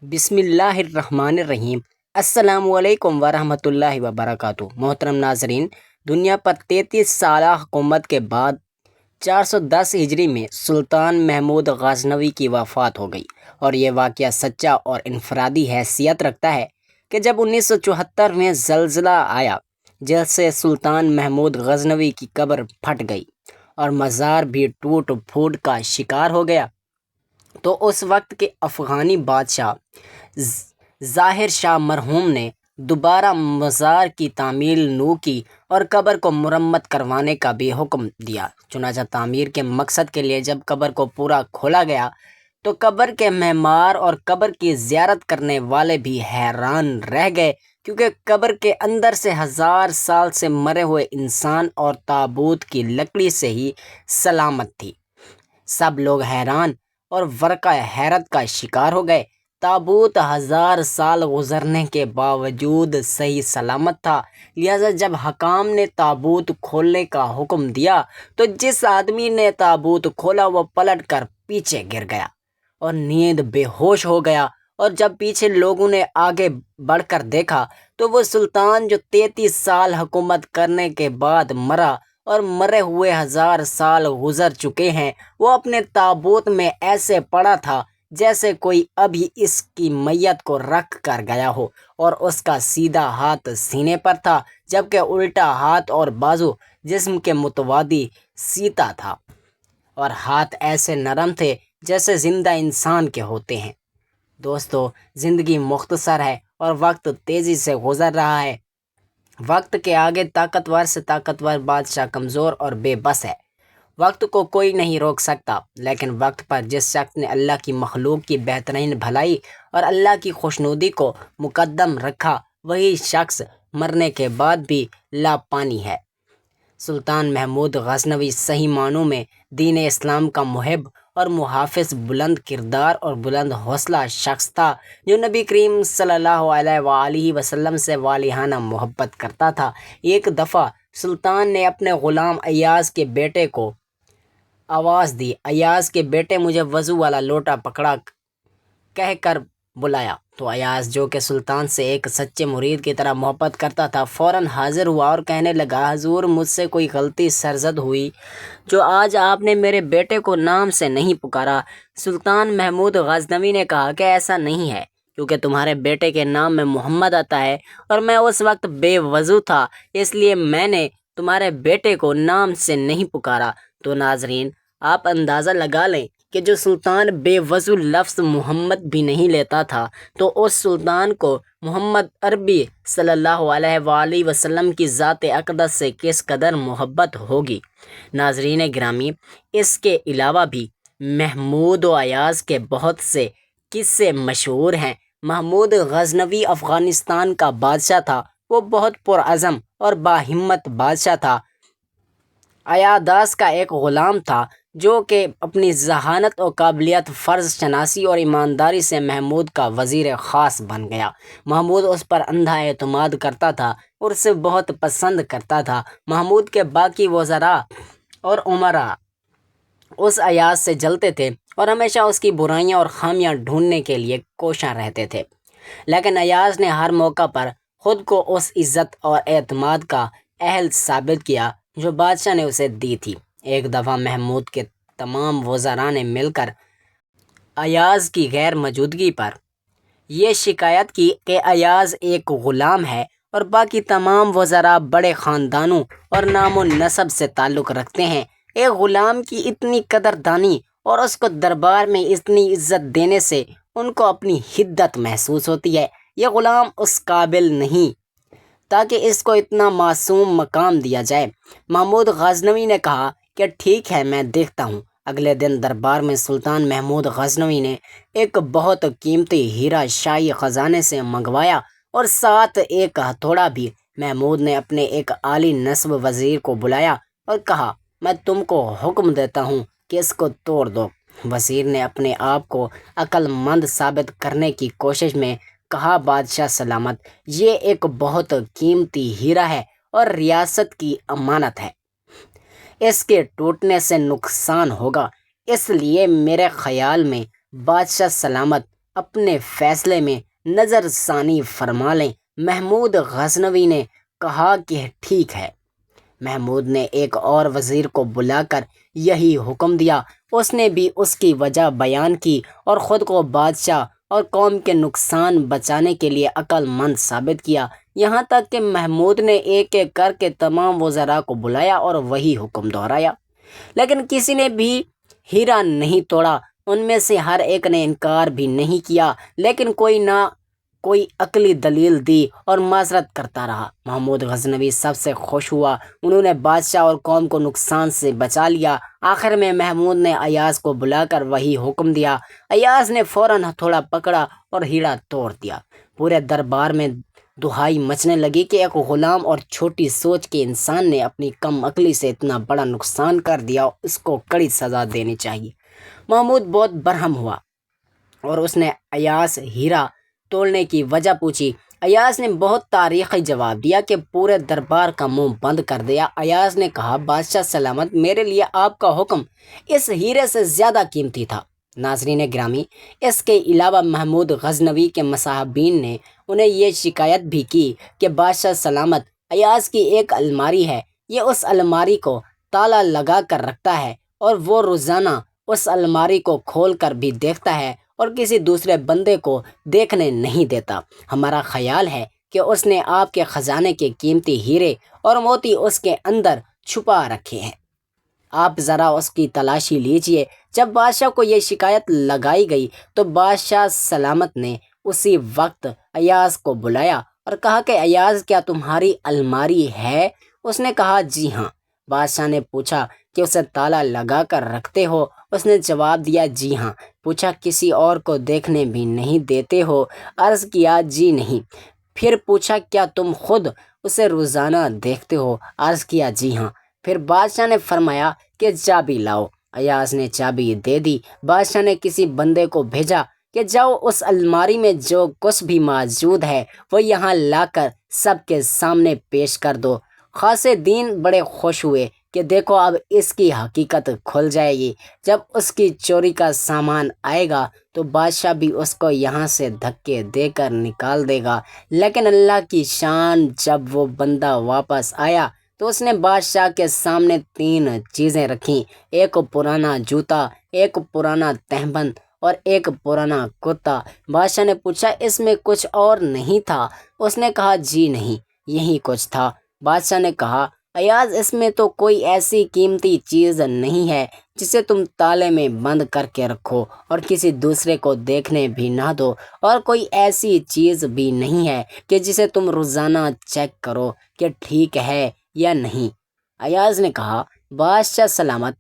بسم اللہ الرحمن الرحیم۔ السلام علیکم ورحمۃ اللہ وبرکاتہ۔ محترم ناظرین، دنیا پر 33 سالہ حکومت کے بعد 410 ہجری میں سلطان محمود غزنوی کی وفات ہو گئی، اور یہ واقعہ سچا اور انفرادی حیثیت رکھتا ہے کہ جب 1974 میں زلزلہ آیا جس سے سلطان محمود غزنوی کی قبر پھٹ گئی اور مزار بھی ٹوٹ پھوٹ کا شکار ہو گیا، تو اس وقت کے افغانی بادشاہ ظاہر شاہ مرحوم نے دوبارہ مزار کی تعمیر نو کی اور قبر کو مرمت کروانے کا بھی حکم دیا۔ چنانچہ تعمیر کے مقصد کے لیے جب قبر کو پورا کھولا گیا تو قبر کے معمار اور قبر کی زیارت کرنے والے بھی حیران رہ گئے، کیونکہ قبر کے اندر سے 1000 سال سے مرے ہوئے انسان اور تابوت کی لکڑی سے ہی سلامت تھی۔ سب لوگ حیران اور ورقہ حیرت کا شکار ہو گئے۔ تابوت 1000 سال گزرنے کے باوجود صحیح سلامت تھا، لہٰذا جب حکام نے تابوت کھولنے کا حکم دیا تو جس آدمی نے تابوت کھولا وہ پلٹ کر پیچھے گر گیا اور نیند بے ہوش ہو گیا، اور جب پیچھے لوگوں نے آگے بڑھ کر دیکھا تو وہ سلطان جو 33 سال حکومت کرنے کے بعد مرا اور مرے ہوئے 1000 سال گزر چکے ہیں، وہ اپنے تابوت میں ایسے پڑا تھا جیسے کوئی ابھی اس کی میت کو رکھ کر گیا ہو، اور اس کا سیدھا ہاتھ سینے پر تھا جبکہ الٹا ہاتھ اور بازو جسم کے متوازی سیدھا تھا، اور ہاتھ ایسے نرم تھے جیسے زندہ انسان کے ہوتے ہیں۔ دوستو، زندگی مختصر ہے اور وقت تیزی سے گزر رہا ہے۔ وقت کے آگے طاقتور سے طاقتور بادشاہ کمزور اور بے بس ہے۔ وقت کو کوئی نہیں روک سکتا، لیکن وقت پر جس شخص نے اللہ کی مخلوق کی بہترین بھلائی اور اللہ کی خوشنودی کو مقدم رکھا، وہی شخص مرنے کے بعد بھی لاپانی ہے۔ سلطان محمود غزنوی صحیح معنوں میں دین اسلام کا محب اور محافظ، بلند کردار اور بلند حوصلہ شخص تھا، جو نبی کریم صلی اللہ علیہ وآلہ وسلم سے والہانہ محبت کرتا تھا۔ ایک دفعہ سلطان نے اپنے غلام ایاز کے بیٹے کو آواز دی، ایاز کے بیٹے مجھے وضو والا لوٹا پکڑا کہہ کر بلایا، تو ایاز جو کہ سلطان سے ایک سچے مرید کی طرح محبت کرتا تھا، فوراً حاضر ہوا اور کہنے لگا، حضور مجھ سے کوئی غلطی سرزد ہوئی جو آج آپ نے میرے بیٹے کو نام سے نہیں پکارا۔ سلطان محمود غزنوی نے کہا کہ ایسا نہیں ہے، کیونکہ تمہارے بیٹے کے نام میں محمد آتا ہے اور میں اس وقت بے وضو تھا، اس لیے میں نے تمہارے بیٹے کو نام سے نہیں پکارا۔ تو ناظرین، آپ اندازہ لگا لیں کہ جو سلطان بے وضو لفظ محمد بھی نہیں لیتا تھا، تو اس سلطان کو محمد عربی صلی اللہ علیہ وآلہ وسلم کی ذات اقدس سے کس قدر محبت ہوگی۔ ناظرین گرامی، اس کے علاوہ بھی محمود و ایاز کے بہت سے قصے مشہور ہیں۔ محمود غزنوی افغانستان کا بادشاہ تھا، وہ بہت پرعزم اور باہمت بادشاہ تھا۔ ایاداس کا ایک غلام تھا جو کہ اپنی ذہانت و قابلیت، فرض شناسی اور ایمانداری سے محمود کا وزیر خاص بن گیا۔ محمود اس پر اندھا اعتماد کرتا تھا اور اسے بہت پسند کرتا تھا۔ محمود کے باقی وزراء اور امراء اس ایاز سے جلتے تھے اور ہمیشہ اس کی برائیاں اور خامیاں ڈھونڈنے کے لیے کوشاں رہتے تھے، لیکن ایاز نے ہر موقع پر خود کو اس عزت اور اعتماد کا اہل ثابت کیا جو بادشاہ نے اسے دی تھی۔ ایک دفعہ محمود کے تمام وزراء نے مل کر ایاز کی غیر موجودگی پر یہ شکایت کی کہ ایاز ایک غلام ہے اور باقی تمام وزراء بڑے خاندانوں اور نام و نسب سے تعلق رکھتے ہیں۔ ایک غلام کی اتنی قدردانی اور اس کو دربار میں اتنی عزت دینے سے ان کو اپنی حدت محسوس ہوتی ہے۔ یہ غلام اس قابل نہیں تاکہ اس کو اتنا معصوم مقام دیا جائے۔ محمود غزنوی نے کہا کہ ٹھیک ہے، میں دیکھتا ہوں۔ اگلے دن دربار میں سلطان محمود غزنوی نے ایک بہت قیمتی ہیرا شاہی خزانے سے منگوایا اور ساتھ ایک ہتھوڑا بھی۔ محمود نے اپنے ایک عالی نسب وزیر کو بلایا اور کہا، میں تم کو حکم دیتا ہوں کہ اس کو توڑ دو۔ وزیر نے اپنے آپ کو عقل مند ثابت کرنے کی کوشش میں کہا، بادشاہ سلامت، یہ ایک بہت قیمتی ہیرا ہے اور ریاست کی امانت ہے، اس کے ٹوٹنے سے نقصان ہوگا، اس لیے میرے خیال میں بادشاہ سلامت اپنے فیصلے میں نظر ثانی فرما لیں۔ محمود غزنوی نے کہا کہ ٹھیک ہے۔ محمود نے ایک اور وزیر کو بلا کر یہی حکم دیا۔ اس نے بھی اس کی وجہ بیان کی اور خود کو بادشاہ اور قوم کے نقصان بچانے کے لیے عقل مند ثابت کیا، یہاں تک کہ محمود نے ایک ایک کر کے تمام وزراء کو بلایا اور وہی حکم دہرایا، لیکن کسی نے بھی ہیرا نہیں توڑا۔ ان میں سے ہر ایک نے انکار بھی نہیں کیا، لیکن کوئی نہ کوئی عقلی دلیل دی اور معذرت کرتا رہا۔ محمود غزنوی سب سے خوش ہوا، انہوں نے بادشاہ اور قوم کو نقصان سے بچا لیا۔ آخر میں محمود نے ایاز کو بلا کر وہی حکم دیا۔ ایاز نے فوراً ہتھوڑا پکڑا اور ہیرا توڑ دیا۔ پورے دربار میں دہائی مچنے لگی کہ ایک غلام اور چھوٹی سوچ کے انسان نے اپنی کم عقلی سے اتنا بڑا نقصان کر دیا، اس کو کڑی سزا دینی چاہیے۔ محمود بہت برہم ہوا اور اس نے ایاز ہیرا توڑنے کی وجہ پوچھی۔ ایاز نے بہت تاریخی جواب دیا کہ پورے دربار کا منہ بند کر دیا۔ ایاز نے کہا، بادشاہ سلامت، میرے لیے آپ کا حکم اس ہیرے سے زیادہ قیمتی تھا۔ ناظرین گرامی، اس کے علاوہ محمود غزنوی کے مصاحبین نے انہیں یہ شکایت بھی کی کہ بادشاہ سلامت، ایاز کی ایک الماری ہے، یہ اس الماری کو تالا لگا کر رکھتا ہے اور وہ روزانہ اس الماری کو کھول کر بھی دیکھتا ہے اور کسی دوسرے بندے کو دیکھنے نہیں دیتا۔ ہمارا خیال ہے کہ اس نے آپ کے خزانے کے قیمتی ہیرے اور موتی اس کے اندر چھپا رکھے ہیں، آپ ذرا اس کی تلاشی لیجئے۔ جب بادشاہ کو یہ شکایت لگائی گئی تو بادشاہ سلامت نے اسی وقت ایاز کو بلایا اور کہا کہ ایاز، کیا تمہاری الماری ہے؟ اس نے کہا، جی ہاں۔ بادشاہ نے پوچھا کہ اسے تالا لگا کر رکھتے ہو؟ اس نے جواب دیا، جی ہاں۔ پوچھا، کسی اور کو دیکھنے بھی نہیں دیتے ہو؟ عرض کیا، جی نہیں۔ پھر پوچھا، کیا تم خود اسے روزانہ دیکھتے ہو؟ عرض کیا، جی ہاں۔ پھر بادشاہ نے فرمایا کہ چابی لاؤ۔ ایاز نے چابی دے دی۔ بادشاہ نے کسی بندے کو بھیجا کہ جاؤ اس الماری میں جو کچھ بھی موجود ہے وہ یہاں لا کر سب کے سامنے پیش کر دو۔ خاصے دین بڑے خوش ہوئے کہ دیکھو اب اس کی حقیقت کھل جائے گی۔ جب اس کی چوری کا سامان آئے گا تو بادشاہ بھی اس کو یہاں سے دھکے دے کر نکال دے گا۔ لیکن اللہ کی شان، جب وہ بندہ واپس آیا تو اس نے بادشاہ کے سامنے 3 چیزیں رکھیں، ایک پرانا جوتا، ایک پرانا تہبند اور ایک پرانا کرتا۔ بادشاہ نے پوچھا، اس میں کچھ اور نہیں تھا؟ اس نے کہا، جی نہیں، یہی کچھ تھا۔ بادشاہ نے کہا، ایاز، اس میں تو کوئی ایسی قیمتی چیز نہیں ہے جسے تم تالے میں بند کر کے رکھو اور کسی دوسرے کو دیکھنے بھی نہ دو، اور کوئی ایسی چیز بھی نہیں ہے کہ جسے تم روزانہ چیک کرو کہ ٹھیک ہے یا نہیں۔ ایاز نے کہا، بادشاہ سلامت،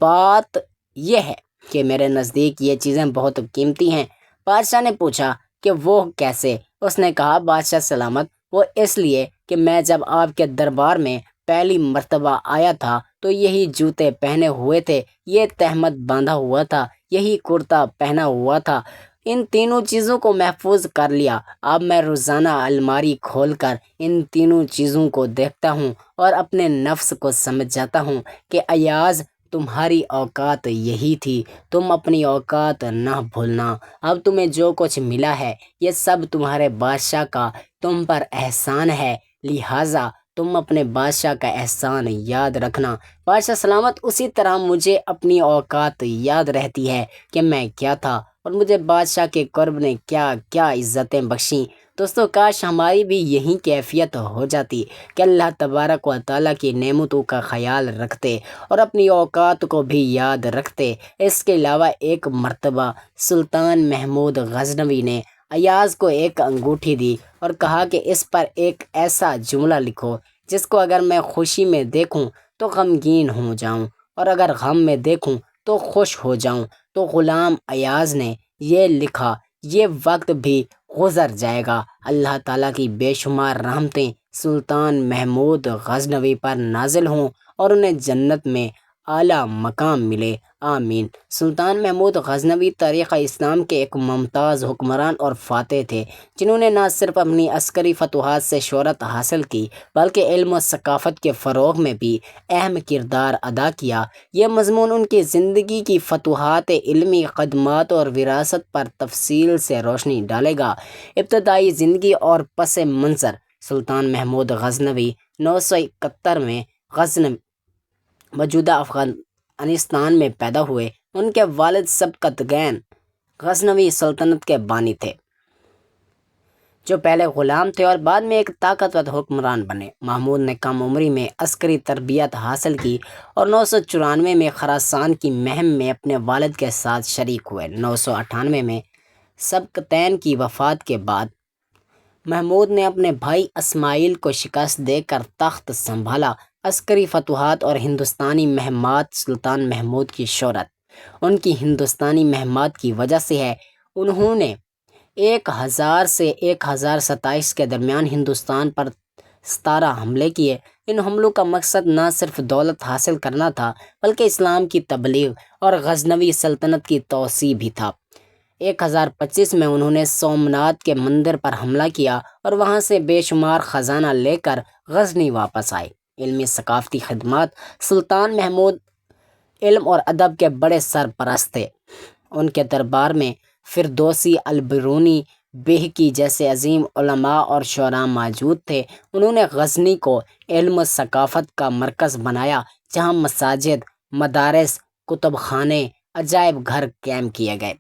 بات یہ ہے کہ میرے نزدیک یہ چیزیں بہت قیمتی ہیں۔ بادشاہ نے پوچھا کہ وہ کیسے؟ اس نے کہا، بادشاہ سلامت، وہ اس لیے کہ میں جب آپ کے دربار میں پہلی مرتبہ آیا تھا تو یہی جوتے پہنے ہوئے تھے، یہ تہمت باندھا ہوا تھا، یہی کرتا پہنا ہوا تھا، ان تینوں چیزوں کو محفوظ کر لیا۔ اب میں روزانہ الماری کھول کر ان تینوں چیزوں کو دیکھتا ہوں اور اپنے نفس کو سمجھ جاتا ہوں کہ ایاز، تمہاری اوقات یہی تھی، تم اپنی اوقات نہ بھولنا۔ اب تمہیں جو کچھ ملا ہے یہ سب تمہارے بادشاہ کا تم پر احسان ہے، لہٰذا تم اپنے بادشاہ کا احسان یاد رکھنا۔ بادشاہ سلامت، اسی طرح مجھے اپنی اوقات یاد رہتی ہے کہ میں کیا تھا اور مجھے بادشاہ کے قرب نے کیا کیا عزتیں بخشیں۔ دوستو، کاش ہماری بھی یہی کیفیت ہو جاتی کہ اللہ تبارک و تعالیٰ کی نعمتوں کا خیال رکھتے اور اپنی اوقات کو بھی یاد رکھتے۔ اس کے علاوہ ایک مرتبہ سلطان محمود غزنوی نے ایاز کو ایک انگوٹھی دی اور کہا کہ اس پر ایک ایسا جملہ لکھو جس کو اگر میں خوشی میں دیکھوں تو غمگین ہو جاؤں اور اگر غم میں دیکھوں تو خوش ہو جاؤں۔ تو غلام ایاز نے یہ لکھا، یہ وقت بھی گزر جائے گا، اللہ تعالیٰ کی بے شمار رحمتیں سلطان محمود غزنوی پر نازل ہوں اور انہیں جنت میں اعلیٰ مقام ملے۔ آمین۔ سلطان محمود غزنوی تاریخ اسلام کے ایک ممتاز حکمران اور فاتح تھے، جنہوں نے نہ صرف اپنی عسکری فتوحات سے شہرت حاصل کی بلکہ علم و ثقافت کے فروغ میں بھی اہم کردار ادا کیا۔ یہ مضمون ان کی زندگی کی فتوحات، علمی خدمات اور وراثت پر تفصیل سے روشنی ڈالے گا۔ ابتدائی زندگی اور پس منظر: سلطان محمود غزنوی 971 میں غزنی موجودہ افغانستان میں پیدا ہوئے۔ ان کے والد سبکتگین غزنوی سلطنت کے بانی تھے، جو پہلے غلام تھے اور بعد میں ایک طاقتور حکمران بنے۔ محمود نے کم عمری میں عسکری تربیت حاصل کی اور 994 میں خراسان کی مہم میں اپنے والد کے ساتھ شریک ہوئے۔ 998 میں سبکتین کی وفات کے بعد محمود نے اپنے بھائی اسماعیل کو شکست دے کر تخت سنبھالا۔ عسکری فتوحات اور ہندوستانی مہمات: سلطان محمود کی شہرت ان کی ہندوستانی مہمات کی وجہ سے ہے۔ انہوں نے 1000 سے 1027 کے درمیان ہندوستان پر 17 حملے کیے۔ ان حملوں کا مقصد نہ صرف دولت حاصل کرنا تھا بلکہ اسلام کی تبلیغ اور غزنوی سلطنت کی توسیع بھی تھا۔ 1025 میں انہوں نے سومنات کے مندر پر حملہ کیا اور وہاں سے بے شمار خزانہ لے کر غزنی واپس آئے۔ علمی ثقافتی خدمات: سلطان محمود علم اور ادب کے بڑے سرپرست تھے۔ ان کے دربار میں فردوسی، البرونی، بیہقی جیسے عظیم علماء اور شعراء موجود تھے۔ انہوں نے غزنی کو علم و ثقافت کا مرکز بنایا، جہاں مساجد، مدارس، کتب خانے، عجائب گھر قائم کیے گئے۔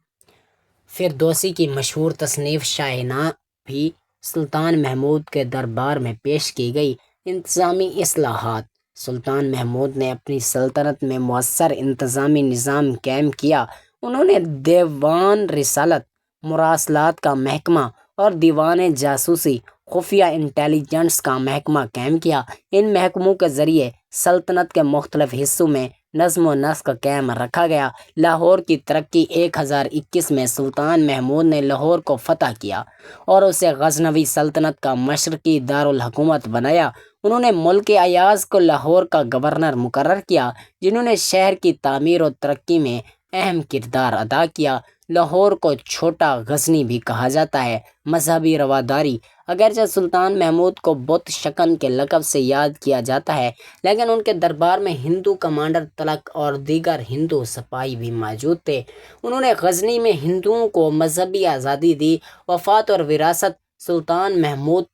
فردوسی کی مشہور تصنیف شاہنامہ بھی سلطان محمود کے دربار میں پیش کی گئی۔ انتظامی اصلاحات: سلطان محمود نے اپنی سلطنت میں مؤثر انتظامی نظام قائم کیا۔ انہوں نے دیوان رسالت، مراسلات کا محکمہ اور دیوان جاسوسی، خفیہ انٹیلیجنس کا محکمہ قائم کیا۔ ان محکموں کے ذریعے سلطنت کے مختلف حصوں میں نظم و نسق قائم رکھا گیا۔ لاہور کی ترقی: 1021 میں سلطان محمود نے لاہور کو فتح کیا اور اسے غزنوی سلطنت کا مشرقی دارالحکومت بنایا۔ انہوں نے ملک ایاز کو لاہور کا گورنر مقرر کیا، جنہوں نے شہر کی تعمیر و ترقی میں اہم کردار ادا کیا۔ لاہور کو چھوٹا غزنی بھی کہا جاتا ہے۔ مذہبی رواداری: اگرچہ سلطان محمود کو بت شکن کے لقب سے یاد کیا جاتا ہے، لیکن ان کے دربار میں ہندو کمانڈر تغلق اور دیگر ہندو سپاہی بھی موجود تھے۔ انہوں نے غزنی میں ہندوؤں کو مذہبی آزادی دی۔ وفات اور وراثت: سلطان محمود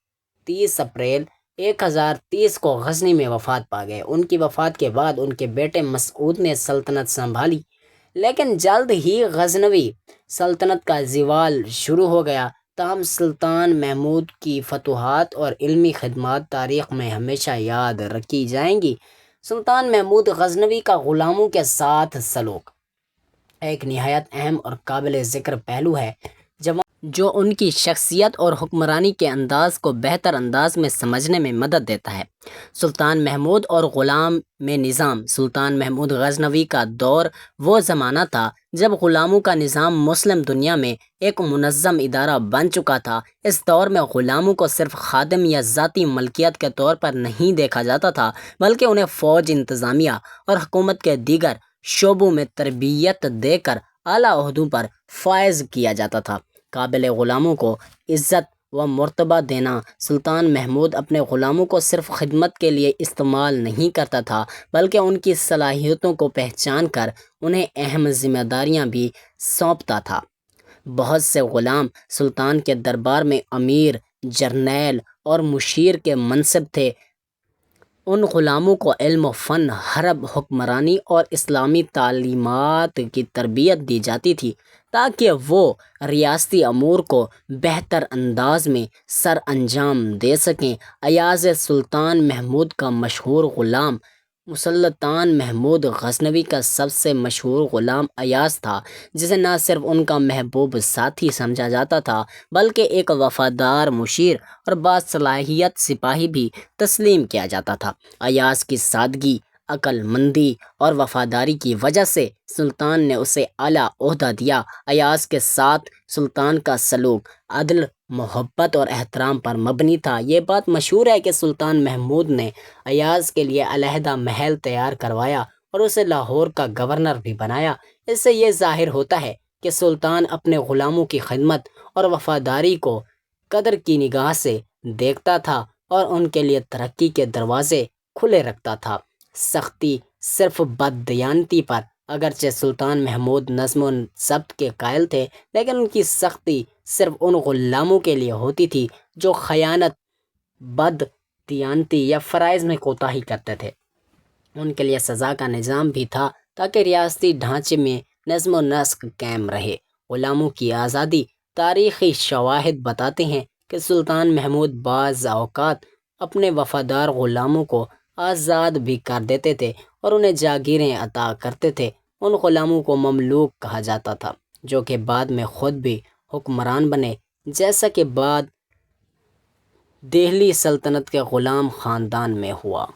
30 اپریل 1030 کو غزنی میں وفات پا گئے۔ ان کی وفات کے بعد ان کے بیٹے مسعود نے سلطنت سنبھالی، لیکن جلد ہی غزنوی سلطنت کا زوال شروع ہو گیا۔ تاہم سلطان محمود کی فتوحات اور علمی خدمات تاریخ میں ہمیشہ یاد رکھی جائیں گی۔ سلطان محمود غزنوی کا غلاموں کے ساتھ سلوک ایک نہایت اہم اور قابل ذکر پہلو ہے، جو ان کی شخصیت اور حکمرانی کے انداز کو بہتر انداز میں سمجھنے میں مدد دیتا ہے۔ سلطان محمود اور غلام میں نظام: سلطان محمود غزنوی کا دور وہ زمانہ تھا جب غلاموں کا نظام مسلم دنیا میں ایک منظم ادارہ بن چکا تھا۔ اس دور میں غلاموں کو صرف خادم یا ذاتی ملکیت کے طور پر نہیں دیکھا جاتا تھا، بلکہ انہیں فوج، انتظامیہ اور حکومت کے دیگر شعبوں میں تربیت دے کر اعلیٰ عہدوں پر فائز کیا جاتا تھا۔ قابل غلاموں کو عزت و مرتبہ دینا: سلطان محمود اپنے غلاموں کو صرف خدمت کے لیے استعمال نہیں کرتا تھا، بلکہ ان کی صلاحیتوں کو پہچان کر انہیں اہم ذمہ داریاں بھی سونپتا تھا۔ بہت سے غلام سلطان کے دربار میں امیر، جرنیل اور مشیر کے منصب تھے۔ ان غلاموں کو علم و فن، حرب، حکمرانی اور اسلامی تعلیمات کی تربیت دی جاتی تھی تاکہ وہ ریاستی امور کو بہتر انداز میں سر انجام دے سکیں۔ ایاز: سلطان محمود کا مشہور غلام سلطان محمود غزنوی کا سب سے مشہور غلام ایاز تھا، جسے نہ صرف ان کا محبوب ساتھی سمجھا جاتا تھا بلکہ ایک وفادار مشیر اور باصلاحیت سپاہی بھی تسلیم کیا جاتا تھا۔ ایاز کی سادگی، عقل مندی اور وفاداری کی وجہ سے سلطان نے اسے اعلیٰ عہدہ دیا۔ ایاز کے ساتھ سلطان کا سلوک عدل، محبت اور احترام پر مبنی تھا۔ یہ بات مشہور ہے کہ سلطان محمود نے ایاز کے لیے علیحدہ محل تیار کروایا اور اسے لاہور کا گورنر بھی بنایا۔ اس سے یہ ظاہر ہوتا ہے کہ سلطان اپنے غلاموں کی خدمت اور وفاداری کو قدر کی نگاہ سے دیکھتا تھا اور ان کے لیے ترقی کے دروازے کھلے رکھتا تھا۔ سختی صرف بددیانتی پر، اگرچہ سلطان محمود نظم و ضبط کے قائل تھے، لیکن ان کی سختی صرف ان غلاموں کے لیے ہوتی تھی جو خیانت، بددیانتی یا فرائض میں کوتاہی کرتے تھے۔ ان کے لیے سزا کا نظام بھی تھا تاکہ ریاستی ڈھانچے میں نظم و نسق قائم رہے۔ غلاموں کی آزادی۔ تاریخی شواہد بتاتے ہیں کہ سلطان محمود بعض اوقات اپنے وفادار غلاموں کو آزاد بھی کر دیتے تھے اور انہیں جاگیریں عطا کرتے تھے۔ ان غلاموں کو مملوک کہا جاتا تھا، جو کہ بعد میں خود بھی حکمران بنے، جیسا کہ بعد دہلی سلطنت کے غلام خاندان میں ہوا۔